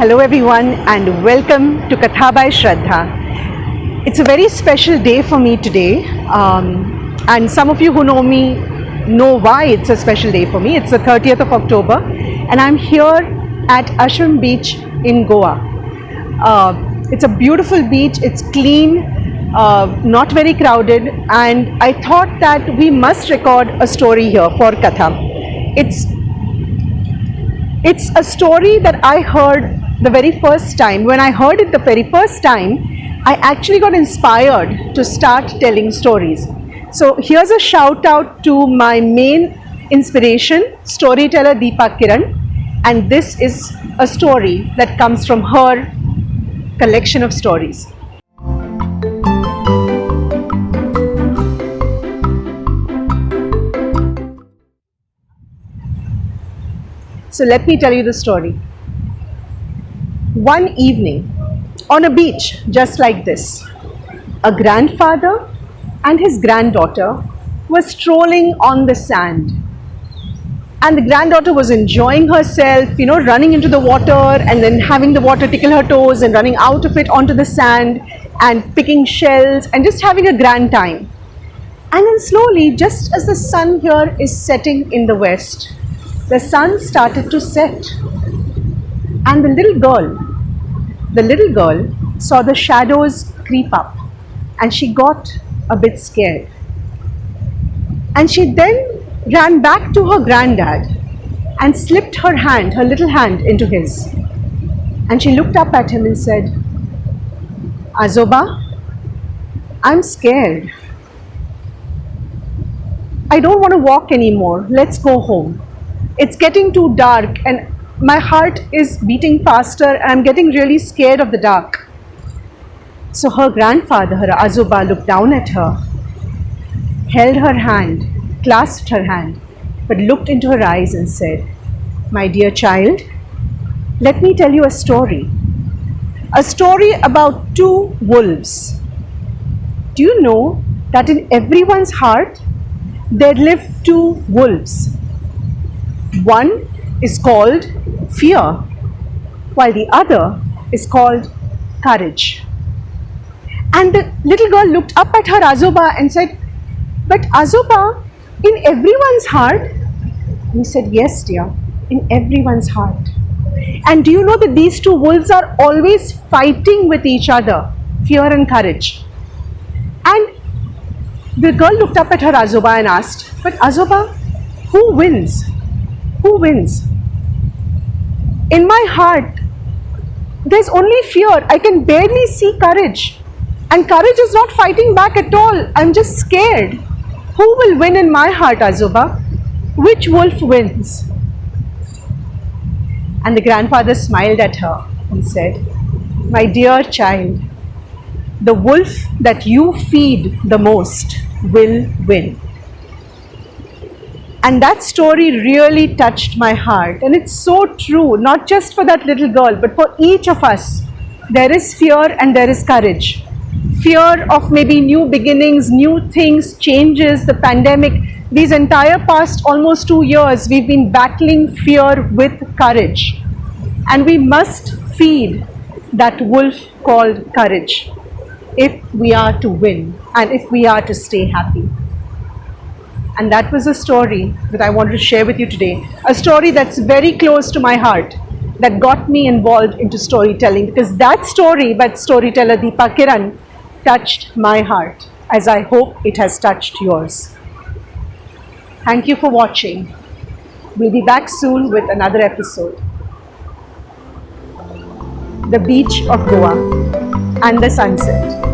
Hello everyone and welcome to Kathaa by Shraddha. It's a very special day for me today, and some of you who know me know why it's a special day for me. It's the 30th of October and I'm here at Ashwem Beach in Goa. It's a beautiful beach, it's clean, not very crowded, and I thought that we must record a story here for Kathaa. It's a story that I heard the very first time. When I heard it the very first time, I actually got inspired to start telling stories. So here's a shout out to my main inspiration, storyteller Deepa Kiran, and this is a story that comes from her collection of stories. So let me tell you the story. One evening, on a beach just like this, a grandfather and his granddaughter were strolling on the sand. And the granddaughter was enjoying herself, running into the water and then having the water tickle her toes and running out of it onto the sand and picking shells and just having a grand time. And then slowly, just as the sun here is setting in the west, the sun started to set. And the little girl saw the shadows creep up and she got a bit scared. And she then ran back to her granddad and slipped her little hand into his. And she looked up at him and said, "Azoba, I'm scared. I don't want to walk anymore. Let's go home. It's getting too dark and my heart is beating faster and I'm getting really scared of the dark." So her grandfather, her Azoba, looked down at her, held her hand, clasped her hand, but looked into her eyes and said, "My dear child, let me tell you a story. A story about two wolves. Do you know that in everyone's heart there live two wolves? One is called fear, while the other is called courage." And the little girl looked up at her Azoba and said, "But Azoba, in everyone's heart?" And he said, "Yes, dear, in everyone's heart. And do you know that these two wolves are always fighting with each other, fear and courage?" And the girl looked up at her Azoba and asked, "But Azoba, who wins? Who wins? In my heart, there's only fear. I can barely see courage. And courage is not fighting back at all. I'm just scared. Who will win in my heart, Azoba? Which wolf wins?" And the grandfather smiled at her and said, "My dear child, the wolf that you feed the most will win." And that story really touched my heart. And it's so true, not just for that little girl, but for each of us. There is fear and there is courage. Fear of maybe new beginnings, new things, changes, the pandemic. These entire past almost 2 years, we've been battling fear with courage. And we must feed that wolf called courage if we are to win and if we are to stay happy. And that was a story that I wanted to share with you today. A story that's very close to my heart, that got me involved into storytelling, because that story by storyteller Deepa Kiran touched my heart, as I hope it has touched yours. Thank you for watching. We'll be back soon with another episode. The beach of Goa and the sunset.